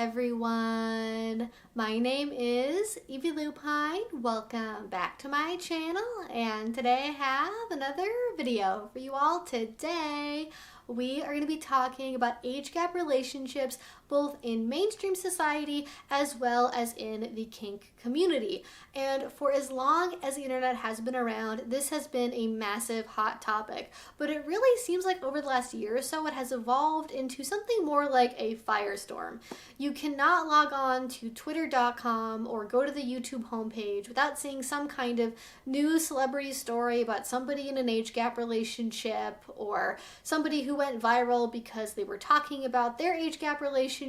everyone. My name is Evie Lupine. Welcome back to my channel, and today I have another video for you all. Today we are going to be talking about age gap relationships both in mainstream society as well as in the kink community. And for as long as the internet has been around, this has been a massive hot topic, but it really seems like over the last year or so it has evolved into something more like a firestorm. You cannot log on to twitter.com or go to the YouTube homepage without seeing some kind of new celebrity story about somebody in an age gap relationship or somebody who went viral because they were talking about their age gap relationship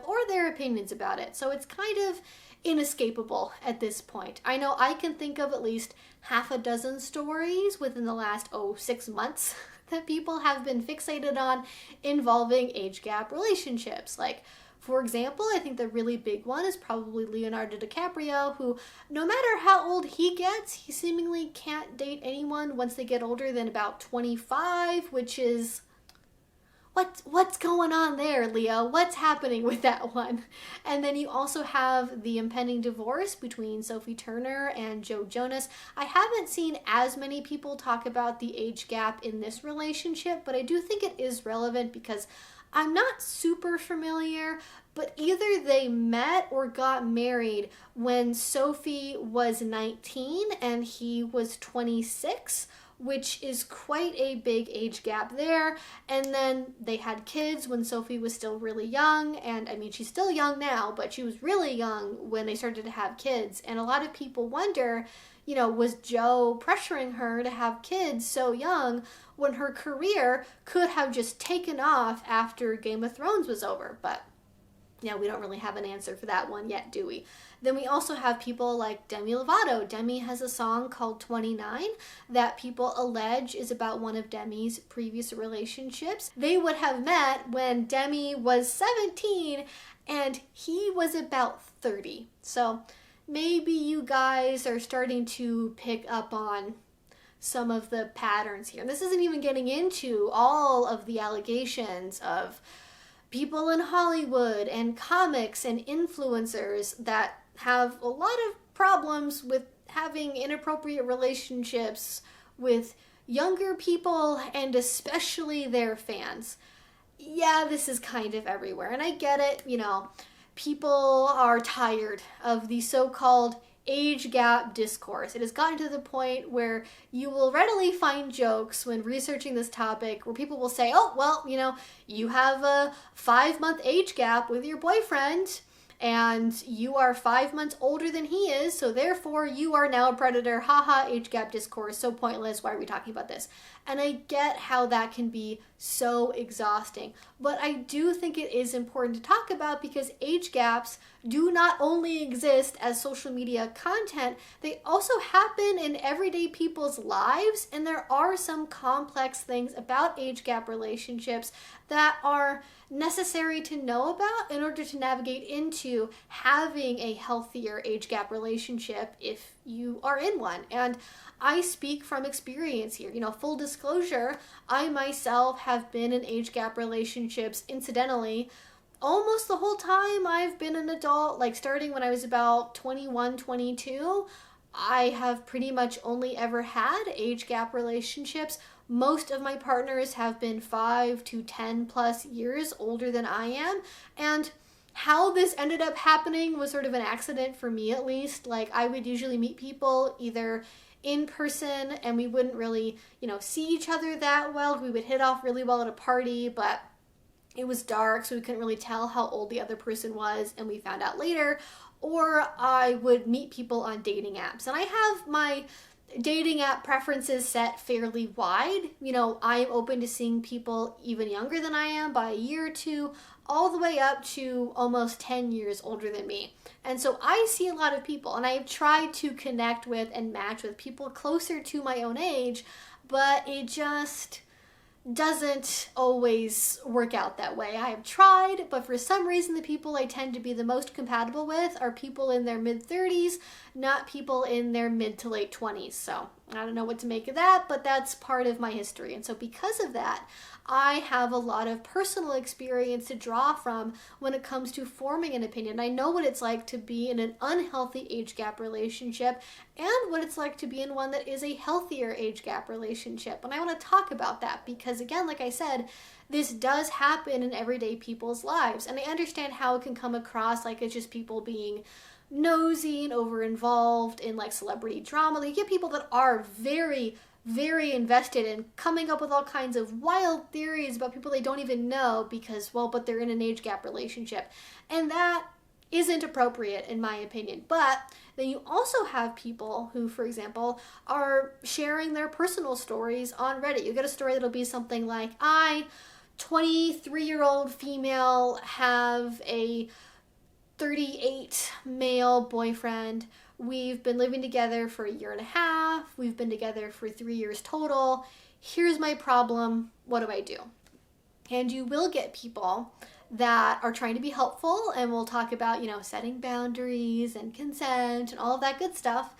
or their opinions about it. So it's kind of inescapable at this point. I know I can think of at least half a dozen stories within the last 6 months that people have been fixated on involving age gap relationships. Like, for example, I think the really big one is probably Leonardo DiCaprio, who no matter how old he gets, he seemingly can't date anyone once they get older than about 25, which is what's going on there, Leo? What's happening with that one? And then you also have the impending divorce between Sophie Turner and Joe Jonas. I haven't seen as many people talk about the age gap in this relationship, but I do think it is relevant because I'm not super familiar, but either they met or got married when Sophie was 19 and he was 26, which is quite a big age gap there. And then they had kids when Sophie was still really young, and I mean, she's still young now, but she was really young when they started to have kids. And a lot of people wonder, was Joe pressuring her to have kids so young when her career could have just taken off after Game of Thrones was over? But yeah, we don't really have an answer for that one yet, do we? Then we also have people like Demi Lovato. Demi has a song called 29 that people allege is about one of Demi's previous relationships. They would have met when Demi was 17 and he was about 30. So maybe you guys are starting to pick up on some of the patterns here. And this isn't even getting into all of the allegations of people in Hollywood and comics and influencers that have a lot of problems with having inappropriate relationships with younger people and especially their fans. Yeah, this is kind of everywhere, and I get it, people are tired of the so-called age gap discourse. It has gotten to the point where you will readily find jokes when researching this topic where people will say, oh, well, you have a 5-month age gap with your boyfriend and you are 5 months older than he is, so therefore you are now a predator. Haha, age gap discourse, so pointless. Why are we talking about this? And I get how that can be so exhausting, but I do think it is important to talk about because age gaps do not only exist as social media content, they also happen in everyday people's lives, and there are some complex things about age gap relationships that are necessary to know about in order to navigate into having a healthier age gap relationship if you are in one. And I speak from experience here. Full disclosure, I myself have been in age gap relationships incidentally almost the whole time I've been an adult, like starting when I was about 21, 22. I have pretty much only ever had age gap relationships. Most of my partners have been 5 to 10 plus years older than I am, and how this ended up happening was sort of an accident for me, at least. Like, I would usually meet people either in person and we wouldn't really, see each other that well. We would hit off really well at a party, but it was dark, so we couldn't really tell how old the other person was, and we found out later. Or I would meet people on dating apps, and I have my dating app preferences set fairly wide. I'm open to seeing people even younger than I am by a year or two, all the way up to almost 10 years older than me. And so I see a lot of people, and I have tried to connect with and match with people closer to my own age, but it just doesn't always work out that way. I have tried, but for some reason the people I tend to be the most compatible with are people in their mid-30s, not people in their mid to late 20s. So I don't know what to make of that, but that's part of my history. And so because of that, I have a lot of personal experience to draw from when it comes to forming an opinion. I know what it's like to be in an unhealthy age gap relationship and what it's like to be in one that is a healthier age gap relationship. And I want to talk about that because, again, like I said, this does happen in everyday people's lives. And I understand how it can come across like it's just people being nosy and over involved in like celebrity drama. You get people that are very invested in coming up with all kinds of wild theories about people they don't even know because, well, but they're in an age gap relationship. And that isn't appropriate in my opinion. But then you also have people who, for example, are sharing their personal stories on Reddit. You get a story that'll be something like, I, 23-year-old female, have a 38 male boyfriend. We've been living together for 1.5 years. We've been together for 3 years total. Here's my problem. What do I do? And you will get people that are trying to be helpful and we'll talk about, setting boundaries and consent and all of that good stuff.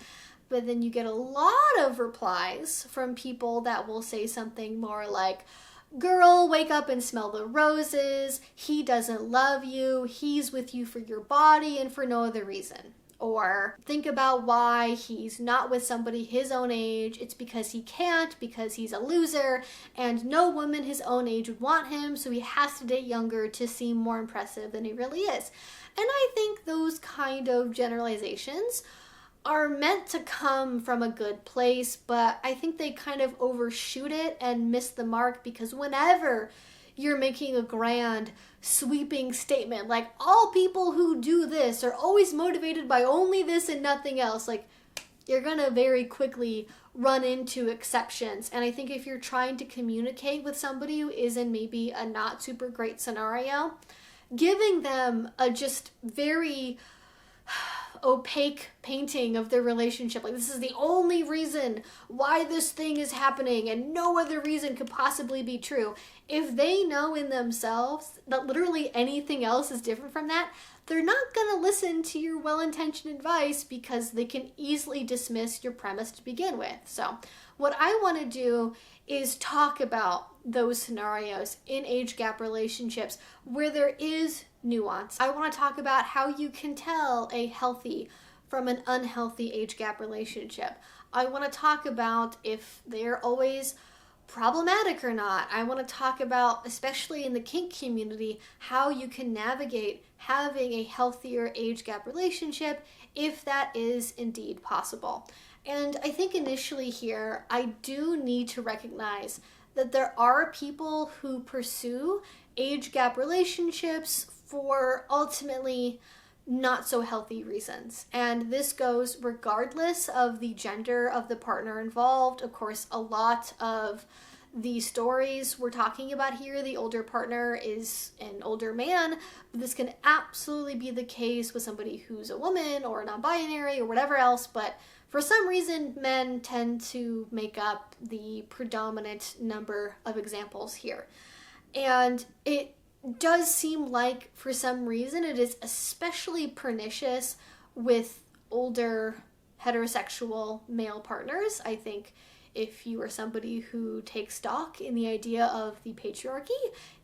But then you get a lot of replies from people that will say something more like, girl, wake up and smell the roses. He doesn't love you. He's with you for your body and for no other reason. Or think about why he's not with somebody his own age. It's because he can't, because he's a loser, and no woman his own age would want him, so he has to date younger to seem more impressive than he really is. And I think those kind of generalizations are meant to come from a good place, but I think they kind of overshoot it and miss the mark because whenever you're making a grand sweeping statement like all people who do this are always motivated by only this and nothing else, like you're gonna very quickly run into exceptions. And I think if you're trying to communicate with somebody who is in maybe a not super great scenario, giving them a just very opaque painting of their relationship, like this is the only reason why this thing is happening and no other reason could possibly be true. If they know in themselves that literally anything else is different from that, they're not going to listen to your well-intentioned advice because they can easily dismiss your premise to begin with. So what I want to do is talk about those scenarios in age gap relationships where there is nuance. I want to talk about how you can tell a healthy from an unhealthy age gap relationship. I want to talk about if they're always problematic or not. I want to talk about, especially in the kink community, how you can navigate having a healthier age gap relationship if that is indeed possible. And I think initially here, I do need to recognize that there are people who pursue age gap relationships for ultimately not so healthy reasons. And this goes regardless of the gender of the partner involved. Of course, a lot of the stories we're talking about here, the older partner is an older man. This can absolutely be the case with somebody who's a woman or non-binary or whatever else, but for some reason, men tend to make up the predominant number of examples here. And it does seem like, for some reason, it is especially pernicious with older heterosexual male partners. I think if you are somebody who takes stock in the idea of the patriarchy,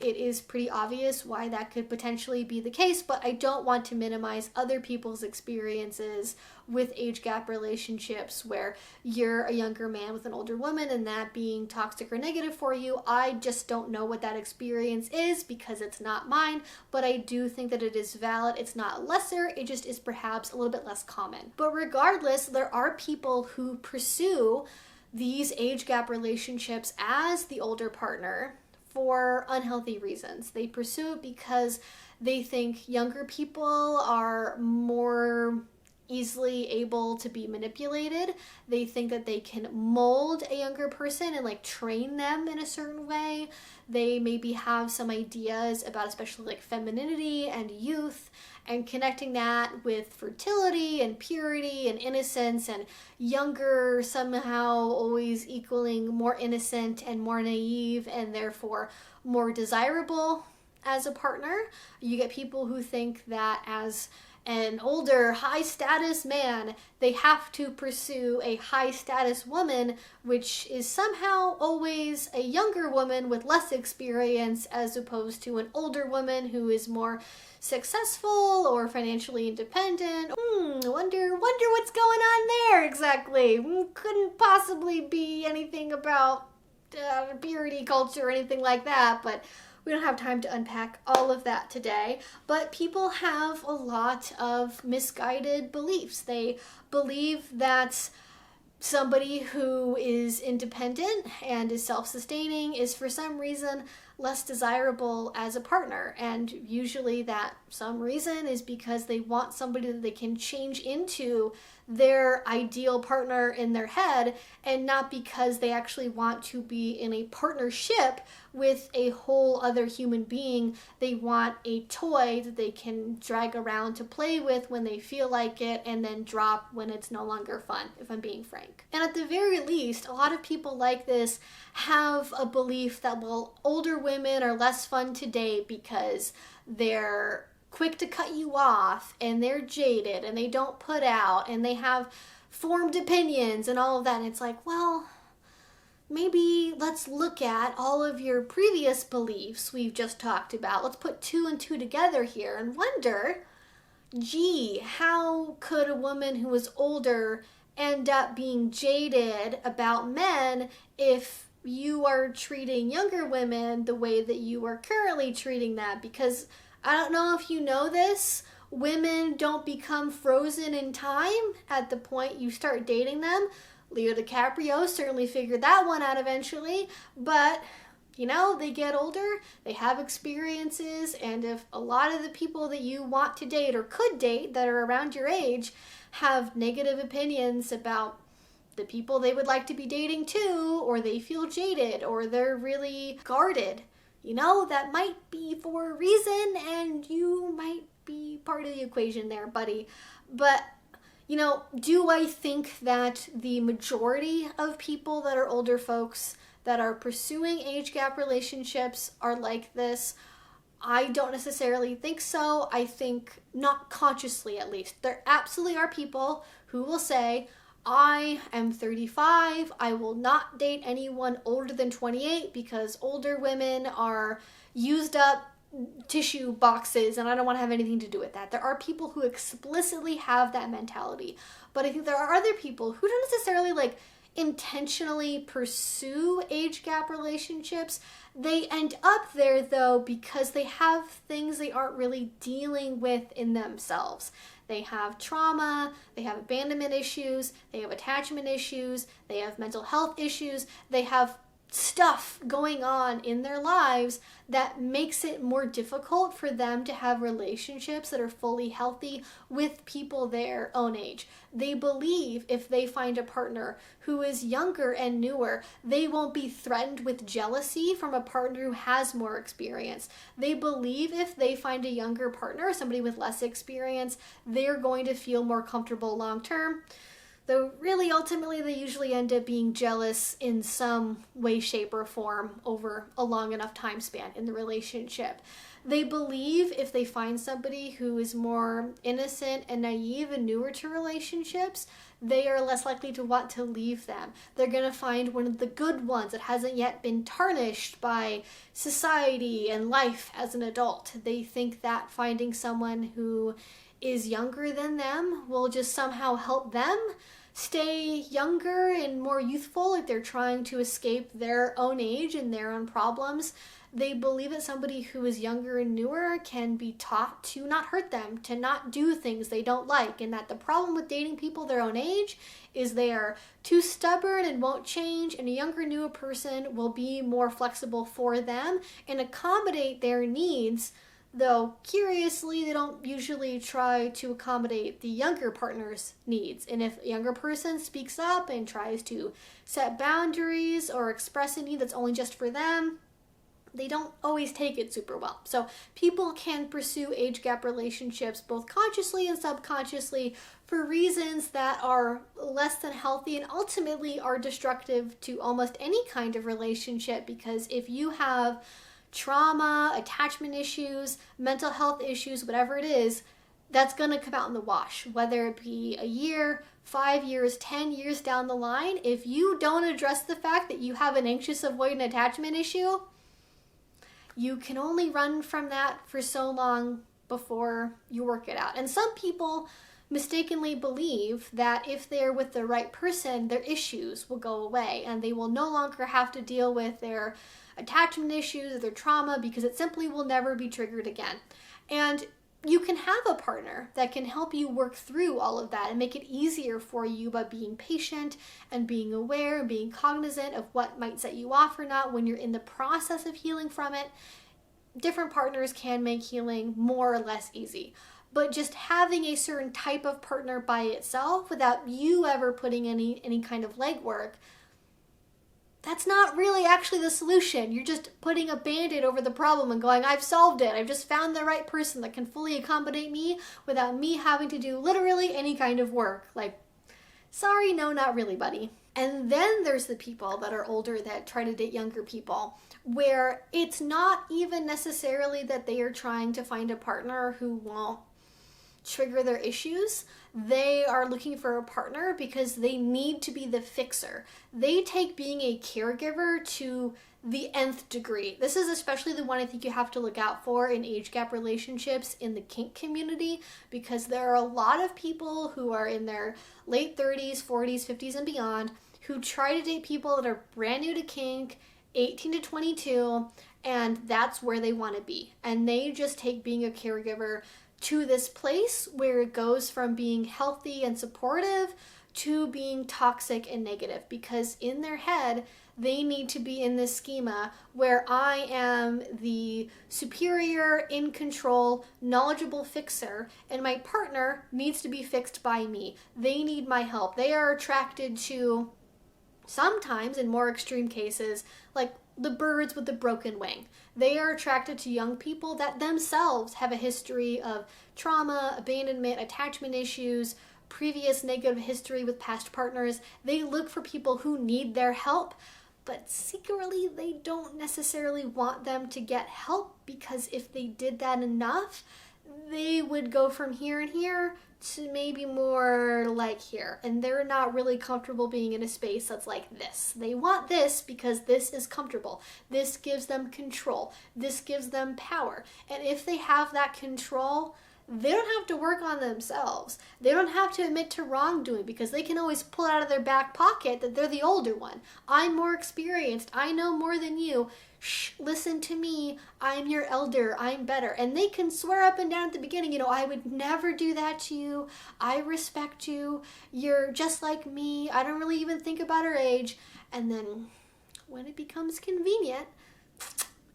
it is pretty obvious why that could potentially be the case, but I don't want to minimize other people's experiences with age gap relationships where you're a younger man with an older woman and that being toxic or negative for you. I just don't know what that experience is because it's not mine, but I do think that it is valid. It's not lesser, it just is perhaps a little bit less common. But regardless, there are people who pursue these age gap relationships as the older partner for unhealthy reasons. They pursue it because they think younger people are more easily able to be manipulated. They think that they can mold a younger person and like train them in a certain way. They maybe have some ideas about especially like femininity and youth and connecting that with fertility and purity and innocence, and younger somehow always equaling more innocent and more naive and therefore more desirable as a partner. You get people who think that as an older high status man, they have to pursue a high status woman, which is somehow always a younger woman with less experience as opposed to an older woman who is more successful or financially independent. Wonder what's going on there exactly. Couldn't possibly be anything about purity culture or anything like that, but we don't have time to unpack all of that today. But people have a lot of misguided beliefs. They believe that somebody who is independent and is self-sustaining is for some reason less desirable as a partner, and usually that some reason is because they want somebody that they can change into their ideal partner in their head, and not because they actually want to be in a partnership with a whole other human being. They want a toy that they can drag around to play with when they feel like it and then drop when it's no longer fun, if I'm being frank. And at the very least, a lot of people like this have a belief that, well, older women are less fun to date because they're quick to cut you off and they're jaded and they don't put out and they have formed opinions and all of that. And it's like, well, maybe let's look at all of your previous beliefs we've just talked about. Let's put 2 and 2 together here and wonder, gee, how could a woman who was older end up being jaded about men if you are treating younger women the way that you are currently treating them? Because I don't know if you know this, women don't become frozen in time at the point you start dating them. Leo DiCaprio certainly figured that one out eventually, but you know, they get older, they have experiences, and if a lot of the people that you want to date or could date that are around your age have negative opinions about the people they would like to be dating too, or they feel jaded, or they're really guarded, you know, that might be for a reason, and you might be part of the equation there, buddy. But, you know, do I think that the majority of people that are older folks that are pursuing age gap relationships are like this? I don't necessarily think so. I think not consciously, at least. There absolutely are people who will say, I am 35, I will not date anyone older than 28 because older women are used up tissue boxes and I don't want to have anything to do with that. There are people who explicitly have that mentality, but I think there are other people who don't necessarily like intentionally pursue age gap relationships. They end up there though because they have things they aren't really dealing with in themselves. They have trauma, they have abandonment issues, they have attachment issues, they have mental health issues, they have stuff going on in their lives that makes it more difficult for them to have relationships that are fully healthy with people their own age. They believe if they find a partner who is younger and newer, they won't be threatened with jealousy from a partner who has more experience. They believe if they find a younger partner, somebody with less experience, they're going to feel more comfortable long term. Though really, ultimately, they usually end up being jealous in some way, shape, or form over a long enough time span in the relationship. They believe if they find somebody who is more innocent and naive and newer to relationships, they are less likely to want to leave them. They're going to find one of the good ones that hasn't yet been tarnished by society and life as an adult. They think that finding someone who is younger than them will just somehow help them stay younger and more youthful if they're trying to escape their own age and their own problems. They believe that somebody who is younger and newer can be taught to not hurt them, to not do things they don't like, and that the problem with dating people their own age is they are too stubborn and won't change, and a younger, newer person will be more flexible for them and accommodate their needs. Though, curiously, they don't usually try to accommodate the younger partner's needs. And if a younger person speaks up and tries to set boundaries or express a need that's only just for them, they don't always take it super well. So people can pursue age gap relationships both consciously and subconsciously for reasons that are less than healthy and ultimately are destructive to almost any kind of relationship, because if you have trauma, attachment issues, mental health issues, whatever it is, that's going to come out in the wash, whether it be a year, 5 years, 10 years down the line. If you don't address the fact that you have an anxious avoidant attachment issue, you can only run from that for so long before you work it out. And some people mistakenly believe that if they're with the right person, their issues will go away and they will no longer have to deal with their attachment issues or their trauma because it simply will never be triggered again. And you can have a partner that can help you work through all of that and make it easier for you by being patient and being aware and being cognizant of what might set you off or not when you're in the process of healing from it. Different partners can make healing more or less easy. But just having a certain type of partner by itself without you ever putting any kind of legwork, that's not really actually the solution. You're just putting a band-aid over the problem and going, I've solved it. I've just found the right person that can fully accommodate me without me having to do literally any kind of work. Like, sorry, no, not really, buddy. And then there's the people that are older that try to date younger people, where it's not even necessarily that they are trying to find a partner who won't trigger their issues. They are looking for a partner because they need to be the fixer. They take being a caregiver to the nth degree. This is especially the one I think you have to look out for in age gap relationships in the kink community, because there are a lot of people who are in their late 30s, 40s, 50s, and beyond who try to date people that are brand new to kink, 18 to 22, and that's where they want to be. And they just take being a caregiver to this place where it goes from being healthy and supportive to being toxic and negative, because in their head, they need to be in this schema where I am the superior, in control, knowledgeable fixer, and my partner needs to be fixed by me. They need my help. They are attracted to, sometimes in more extreme cases, like the birds with the broken wing. They are attracted to young people that themselves have a history of trauma, abandonment, attachment issues, previous negative history with past partners. They look for people who need their help, but secretly they don't necessarily want them to get help, because if they did that enough, they would go from here and here to maybe more like here, and they're not really comfortable being in a space that's like this. They want this because this is comfortable. This gives them control. This gives them power. And if they have that control, they don't have to work on themselves. They don't have to admit to wrongdoing, because they can always pull out of their back pocket that they're the older one. I'm more experienced. I know more than you. Shh, listen to me. I'm your elder. I'm better. And they can swear up and down at the beginning, I would never do that to you. I respect you. You're just like me. I don't really even think about her age. And then when it becomes convenient,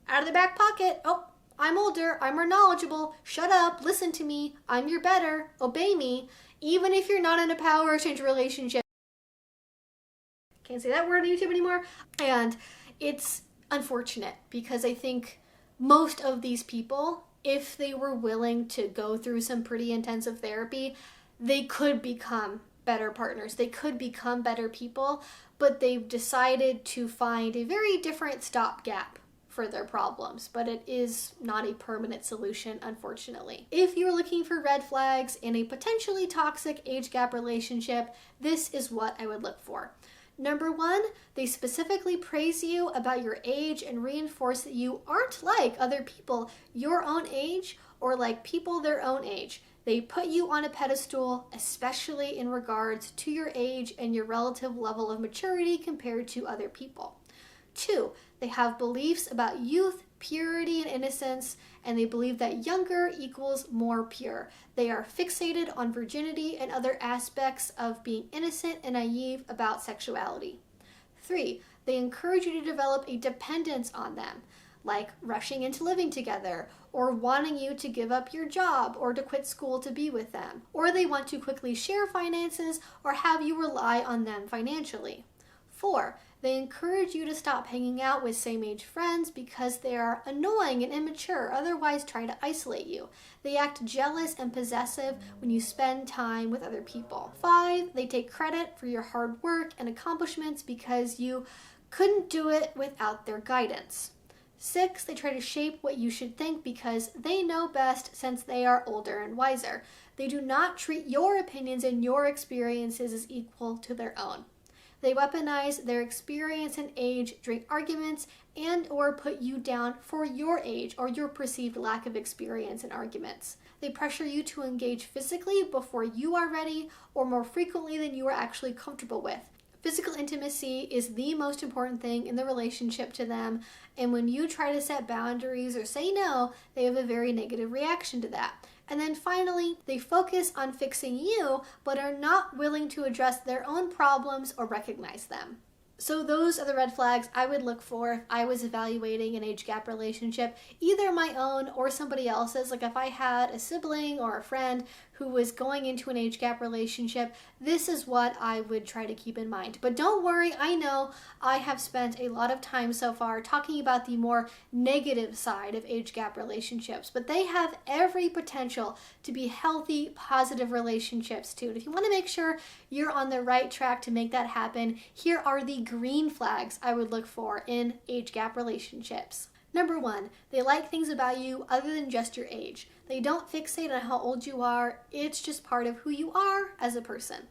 out of the back pocket, oh, I'm older, I'm more knowledgeable, shut up, listen to me, I'm your better, obey me, even if you're not in a power exchange relationship. Can't say that word on YouTube anymore. And it's unfortunate, because I think most of these people, if they were willing to go through some pretty intensive therapy, they could become better partners, they could become better people, but they've decided to find a very different stopgap for their problems, but it is not a permanent solution, unfortunately. If you're looking for red flags in a potentially toxic age gap relationship, this is what I would look for. Number one, they specifically praise you about your age and reinforce that you aren't like other people your own age or like people their own age. They put you on a pedestal, especially in regards to your age and your relative level of maturity compared to other people. Two, they have beliefs about youth, purity, and innocence, and they believe that younger equals more pure. They are fixated on virginity and other aspects of being innocent and naive about sexuality. Three, they encourage you to develop a dependence on them, like rushing into living together, or wanting you to give up your job or to quit school to be with them, or they want to quickly share finances or have you rely on them financially. Four, they encourage you to stop hanging out with same-age friends because they are annoying and immature, otherwise try to isolate you. They act jealous and possessive when you spend time with other people. Five, they take credit for your hard work and accomplishments because you couldn't do it without their guidance. 6, they try to shape what you should think because they know best since they are older and wiser. They do not treat your opinions and your experiences as equal to their own. They weaponize their experience and age during arguments and or put you down for your age or your perceived lack of experience in arguments. They pressure you to engage physically before you are ready or more frequently than you are actually comfortable with. Physical intimacy is the most important thing in the relationship to them, and when you try to set boundaries or say no, they have a very negative reaction to that. And then finally, they focus on fixing you, but are not willing to address their own problems or recognize them. So those are the red flags I would look for if I was evaluating an age gap relationship, either my own or somebody else's. Like if I had a sibling or a friend who was going into an age gap relationship, this is what I would try to keep in mind. But don't worry, I know I have spent a lot of time so far talking about the more negative side of age gap relationships, but they have every potential to be healthy, positive relationships too. And if you want to make sure you're on the right track to make that happen, here are the green flags I would look for in age gap relationships. Number 1, they like things about you other than just your age. They don't fixate on how old you are, it's just part of who you are as a person.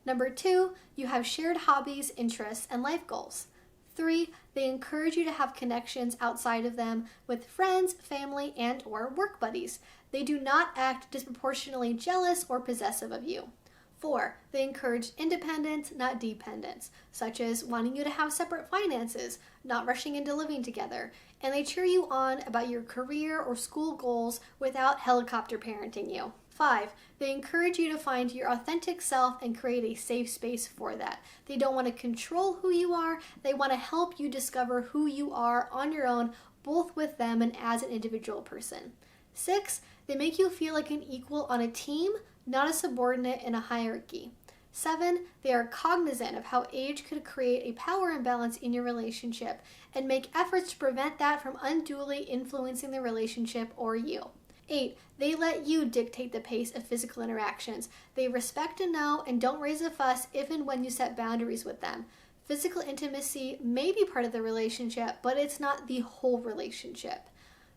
Number 2, you have shared hobbies, interests, and life goals. 3, they encourage you to have connections outside of them with friends, family, and or work buddies. They do not act disproportionately jealous or possessive of you. 4, they encourage independence, not dependence, such as wanting you to have separate finances, not rushing into living together, and they cheer you on about your career or school goals without helicopter parenting you. 5, they encourage you to find your authentic self and create a safe space for that. They don't want to control who you are, they want to help you discover who you are on your own, both with them and as an individual person. 6, they make you feel like an equal on a team, not a subordinate in a hierarchy. 7, they are cognizant of how age could create a power imbalance in your relationship and make efforts to prevent that from unduly influencing the relationship or you. 8, they let you dictate the pace of physical interactions. They respect and know and don't raise a fuss if and when you set boundaries with them. Physical intimacy may be part of the relationship, but it's not the whole relationship.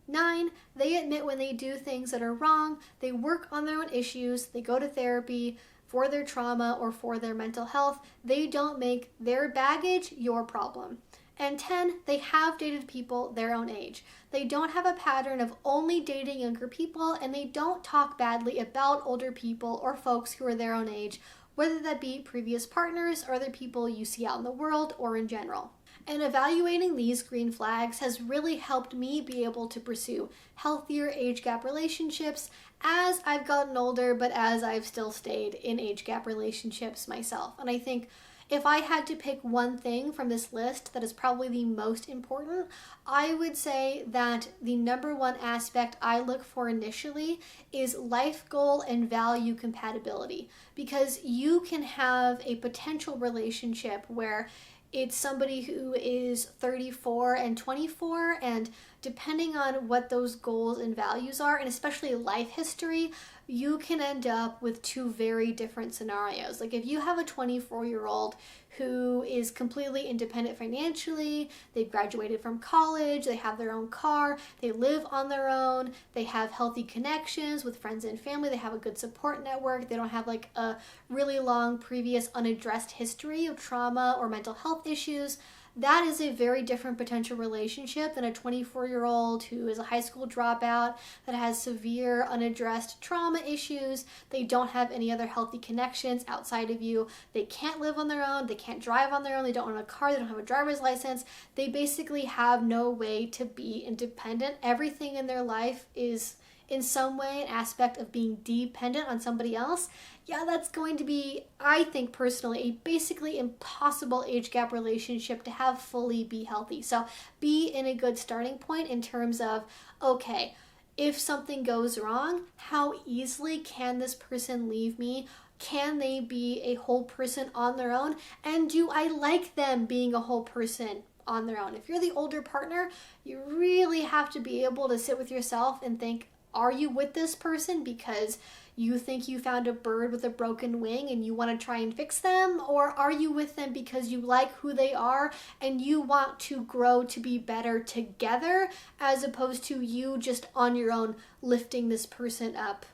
9, they admit when they do things that are wrong, they work on their own issues, they go to therapy for their trauma or for their mental health. They don't make their baggage your problem. And 10, they have dated people their own age. They don't have a pattern of only dating younger people, and they don't talk badly about older people or folks who are their own age, whether that be previous partners or other people you see out in the world or in general. And evaluating these green flags has really helped me be able to pursue healthier age gap relationships as I've gotten older, but as I've still stayed in age gap relationships myself. And I think if I had to pick one thing from this list that is probably the most important, I would say that the number one aspect I look for initially is life goal and value compatibility, because you can have a potential relationship where it's somebody who is 34 and 24, and depending on what those goals and values are, and especially life history, you can end up with two very different scenarios. Like if you have a 24-year-old who is completely independent financially, they've graduated from college, they have their own car, they live on their own, they have healthy connections with friends and family, they have a good support network, they don't have like a really long previous unaddressed history of trauma or mental health issues. That is a very different potential relationship than a 24-year-old who is a high school dropout that has severe unaddressed trauma issues. They don't have any other healthy connections outside of you. They can't live on their own. They can't drive on their own. They don't own a car. They don't have a driver's license. They basically have no way to be independent. Everything in their life is in some way an aspect of being dependent on somebody else. Yeah, that's going to be, I think personally, a basically impossible age gap relationship to have fully be healthy. So be in a good starting point in terms of, okay, if something goes wrong, how easily can this person leave me? Can they be a whole person on their own? And do I like them being a whole person on their own? If you're the older partner, you really have to be able to sit with yourself and think, Are you with this person because you think you found a bird with a broken wing and you want to try and fix them? Or are you with them because you like who they are and you want to grow to be better together, as opposed to you just on your own lifting this person up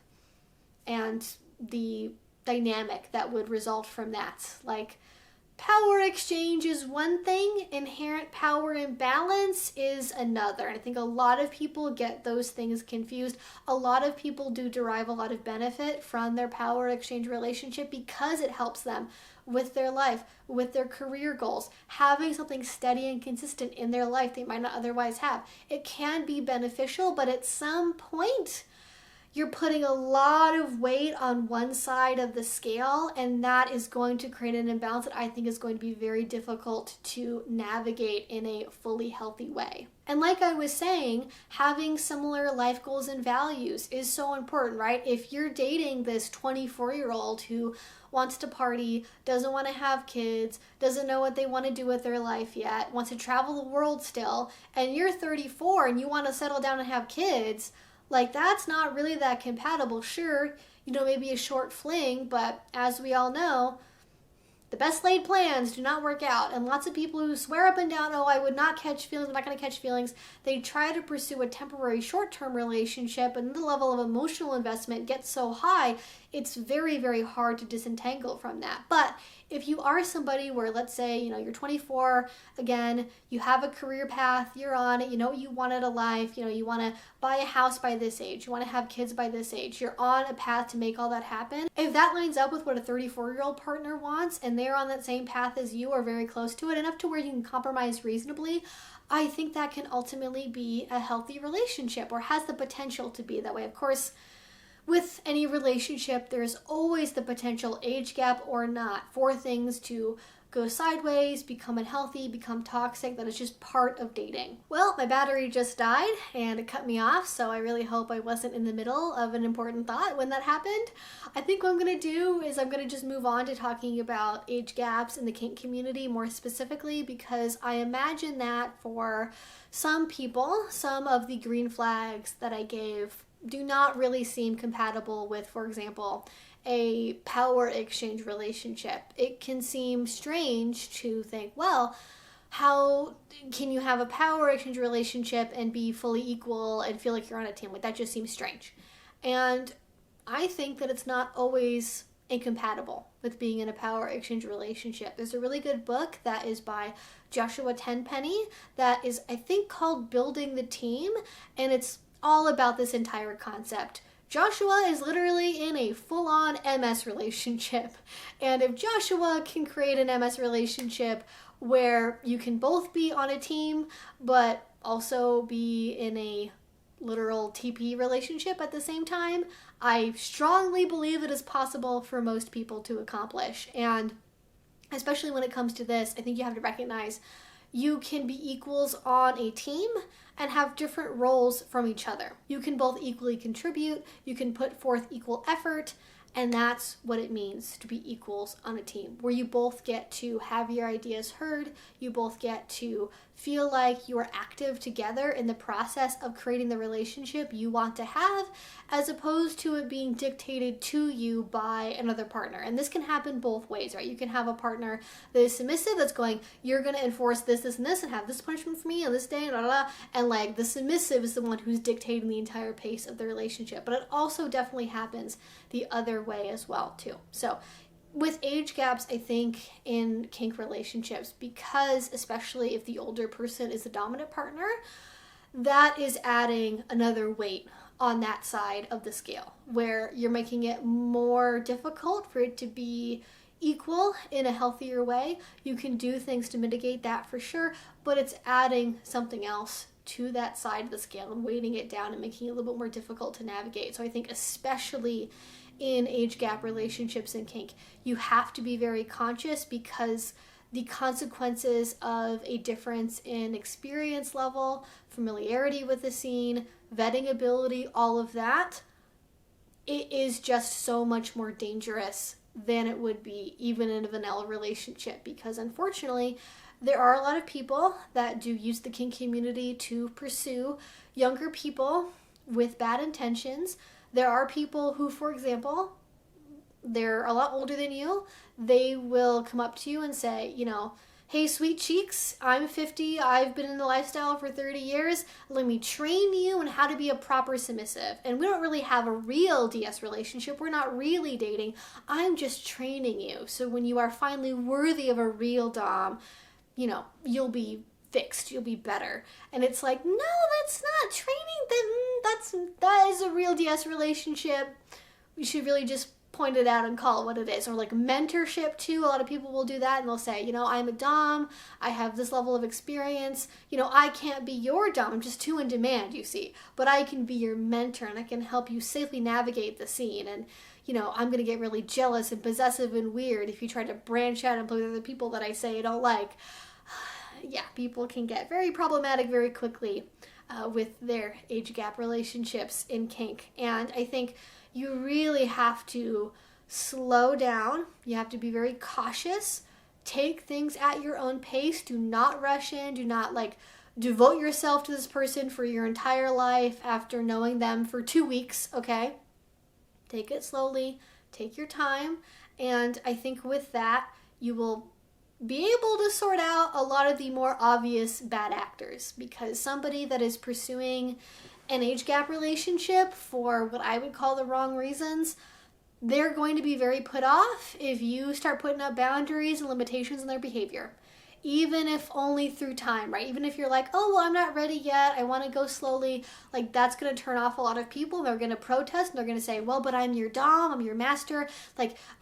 and the dynamic that would result from that? Like, power exchange is one thing, inherent power imbalance is another. And I think a lot of people get those things confused. A lot of people do derive a lot of benefit from their power exchange relationship because it helps them with their life, with their career goals, having something steady and consistent in their life they might not otherwise have. It can be beneficial, but at some point, you're putting a lot of weight on one side of the scale, and that is going to create an imbalance that I think is going to be very difficult to navigate in a fully healthy way. And like I was saying, having similar life goals and values is so important, right? If you're dating this 24-year-old who wants to party, doesn't want to have kids, doesn't know what they want to do with their life yet, wants to travel the world still, and you're 34 and you want to settle down and have kids, like, that's not really that compatible. Sure, maybe a short fling, but as we all know, the best laid plans do not work out. And lots of people who swear up and down, oh, I would not catch feelings, I'm not going to catch feelings, they try to pursue a temporary short-term relationship, and the level of emotional investment gets so high, it's very, very hard to disentangle from that. But if you are somebody where, let's say, you're 24, again, you have a career path, you're on it, you know what you want out of life, you want to buy a house by this age, you want to have kids by this age, you're on a path to make all that happen. If that lines up with what a 34-year-old partner wants, and they're on that same path as you or very close to it, enough to where you can compromise reasonably, I think that can ultimately be a healthy relationship, or has the potential to be that way. Of course, with any relationship, there's always the potential, age gap or not, for things to go sideways, become unhealthy, become toxic. That is just part of dating. Well, my battery just died and it cut me off, so I really hope I wasn't in the middle of an important thought when that happened. I think what I'm going to do is I'm going to just move on to talking about age gaps in the kink community more specifically, because I imagine that for some people, some of the green flags that I gave do not really seem compatible with, for example, a power exchange relationship. It can seem strange to think, well, how can you have a power exchange relationship and be fully equal and feel like you're on a team? Like, that just seems strange. And I think that it's not always incompatible with being in a power exchange relationship. There's a really good book that is by Joshua Tenpenny that is, I think, called Building the Team, and it's all about this entire concept. Joshua is literally in a full-on MS relationship. And if Joshua can create an MS relationship where you can both be on a team, but also be in a literal TP relationship at the same time, I strongly believe it is possible for most people to accomplish. And especially when it comes to this, I think you have to recognize you can be equals on a team and have different roles from each other. You can both equally contribute, you can put forth equal effort, and that's what it means to be equals on a team, where you both get to have your ideas heard, you both get to feel like you are active together in the process of creating the relationship you want to have, as opposed to it being dictated to you by another partner. And this can happen both ways, right? You can have a partner that is submissive, that's going, you're going to enforce this, this, and this, and have this punishment for me on this day, blah, blah, blah. And like, the submissive is the one who's dictating the entire pace of the relationship. But it also definitely happens the other way as well, too. So with age gaps, I think in kink relationships, because especially if the older person is the dominant partner, that is adding another weight on that side of the scale, where you're making it more difficult for it to be equal in a healthier way. You can do things to mitigate that for sure, but it's adding something else to that side of the scale and weighting it down and making it a little bit more difficult to navigate. So I think especially in age gap relationships in kink, you have to be very conscious, because the consequences of a difference in experience level, familiarity with the scene, vetting ability, all of that, it is just so much more dangerous than it would be even in a vanilla relationship, because unfortunately there are a lot of people that do use the kink community to pursue younger people with bad intentions. There are people who, for example, they're a lot older than you. They will come up to you and say, hey, sweet cheeks, I'm 50. I've been in the lifestyle for 30 years. Let me train you on how to be a proper submissive. And we don't really have a real DS relationship. We're not really dating. I'm just training you. So when you are finally worthy of a real dom, you'll be fixed. You'll be better. And it's like, no, that's not training. That is a real DS relationship. We should really just point it out and call it what it is. Or like mentorship too. A lot of people will do that and they'll say, I'm a dom, I have this level of experience, I can't be your dom, I'm just too in demand, you see, but I can be your mentor and I can help you safely navigate the scene. And I'm gonna get really jealous and possessive and weird if you try to branch out and play with other people that I say I don't like. Yeah, people can get very problematic very quickly with their age gap relationships in kink. And I think you really have to slow down. You have to be very cautious. Take things at your own pace. Do not rush in. Do not devote yourself to this person for your entire life after knowing them for 2 weeks, okay? Take it slowly. Take your time. And I think with that, you will be able to sort out a lot of the more obvious bad actors, because somebody that is pursuing an age gap relationship for what I would call the wrong reasons, they're going to be very put off if you start putting up boundaries and limitations in their behavior. Even if only through time, right? Even if you're like, oh, well, I'm not ready yet, I want to go slowly, that's going to turn off a lot of people. They're going to protest and they're going to say, well, but I'm your dom, I'm your master,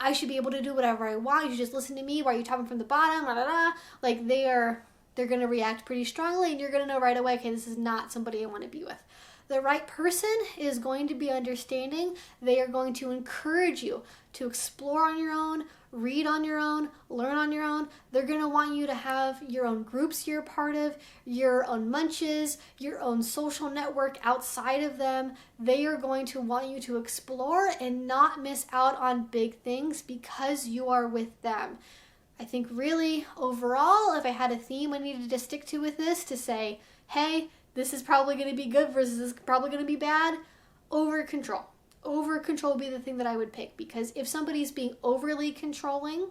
I should be able to do whatever I want, you should just listen to me, why are you talking from the bottom, blah, blah, blah. They're going to react pretty strongly and you're going to know right away, okay, this is not somebody I want to be with. The right person is going to be understanding. They are going to encourage you to explore on your own, read on your own, learn on your own. They're going to want you to have your own groups you're a part of, your own munches, your own social network outside of them. They are going to want you to explore and not miss out on big things because you are with them. I think really overall, if I had a theme I needed to stick to with this to say, hey, this is probably going to be good versus this is probably going to be bad, over control. Over control would be the thing that I would pick, because if somebody's being overly controlling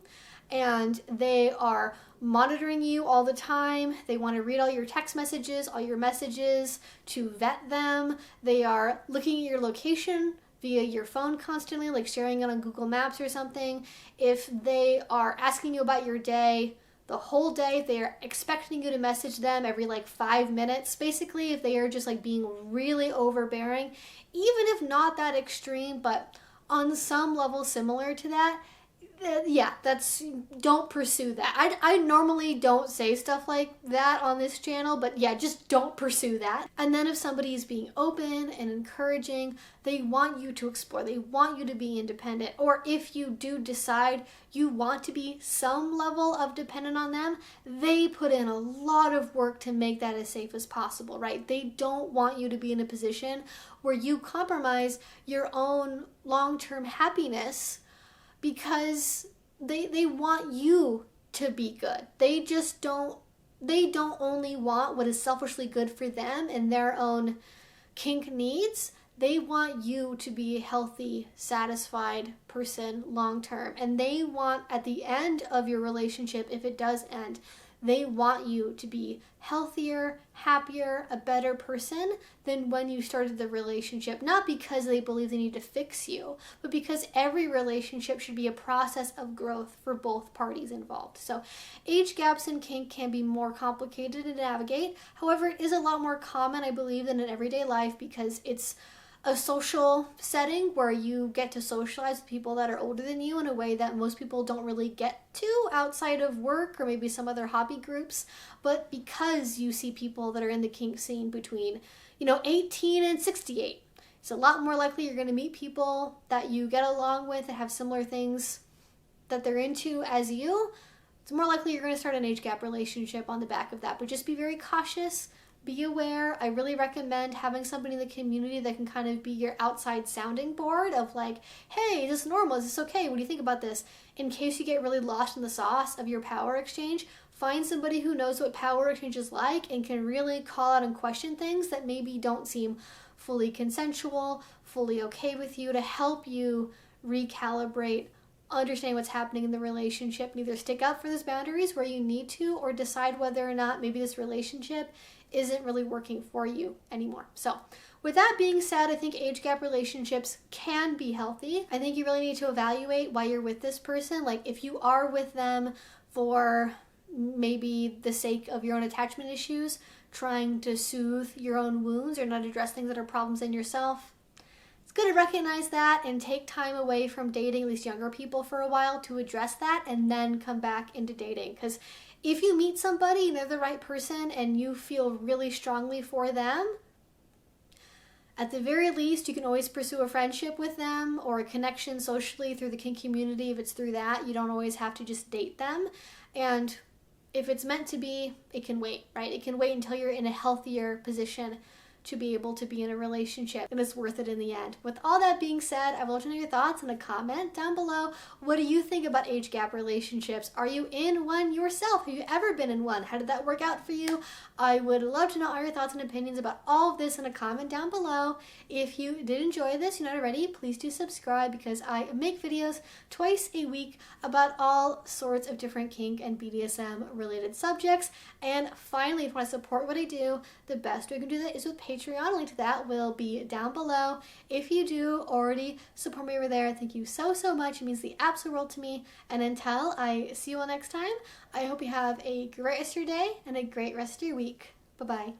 and they are monitoring you all the time, they want to read all your text messages, all your messages to vet them, they are looking at your location via your phone constantly, sharing it on Google Maps or something, if they are asking you about your day, the whole day, they are expecting you to message them every 5 minutes. Basically, if they are just being really overbearing, even if not that extreme, but on some level similar to that, don't pursue that. I normally don't say stuff like that on this channel, but just don't pursue that. And then if somebody is being open and encouraging, they want you to explore, they want you to be independent, or if you do decide you want to be some level of dependent on them, they put in a lot of work to make that as safe as possible, right? They don't want you to be in a position where you compromise your own long-term happiness because they want you to be good. They don't only want what is selfishly good for them and their own kink needs. They want you to be a healthy, satisfied person long term. And they want, at the end of your relationship, if it does end, they want you to be healthier, happier, a better person than when you started the relationship. Not because they believe they need to fix you, but because every relationship should be a process of growth for both parties involved. So age gaps in kink can be more complicated to navigate. However, it is a lot more common, I believe, than in everyday life, because it's a social setting where you get to socialize with people that are older than you in a way that most people don't really get to outside of work or maybe some other hobby groups. But because you see people that are in the kink scene between 18 and 68, it's a lot more likely you're going to meet people that you get along with that have similar things that they're into as you. It's more likely you're going to start an age gap relationship on the back of that. But just be very cautious. Be aware. I really recommend having somebody in the community that can kind of be your outside sounding board of hey, is this normal? Is this okay? What do you think about this? In case you get really lost in the sauce of your power exchange, find somebody who knows what power exchange is like and can really call out and question things that maybe don't seem fully consensual, fully okay with you, to help you recalibrate, understand what's happening in the relationship, and either stick up for those boundaries where you need to, or decide whether or not maybe this relationship isn't really working for you anymore. So with that being said, I think age gap relationships can be healthy. I think you really need to evaluate why you're with this person. Like, if you are with them for maybe the sake of your own attachment issues, trying to soothe your own wounds or not address things that are problems in yourself, it's good to recognize that and take time away from dating, at least younger people, for a while to address that, and then come back into dating. Because if you meet somebody and they're the right person and you feel really strongly for them, at the very least, you can always pursue a friendship with them or a connection socially through the kink community. If it's through that, you don't always have to just date them. And if it's meant to be, it can wait, right? It can wait until you're in a healthier position to be able to be in a relationship, and it's worth it in the end. With all that being said, I would love to know your thoughts in a comment down below. What do you think about age gap relationships? Are you in one yourself? Have you ever been in one? How did that work out for you? I would love to know all your thoughts and opinions about all of this in a comment down below. If you did enjoy this, you're not already, please do subscribe, because I make videos twice a week about all sorts of different kink and BDSM related subjects. And finally, if you want to support what I do, the best way you can do that is with Patreon. A link to that will be down below. If you do already support me over there, thank you so much. It means the absolute world to me. And until I see you all next time, I hope you have a great rest of your day and a great rest of your week. Bye-bye.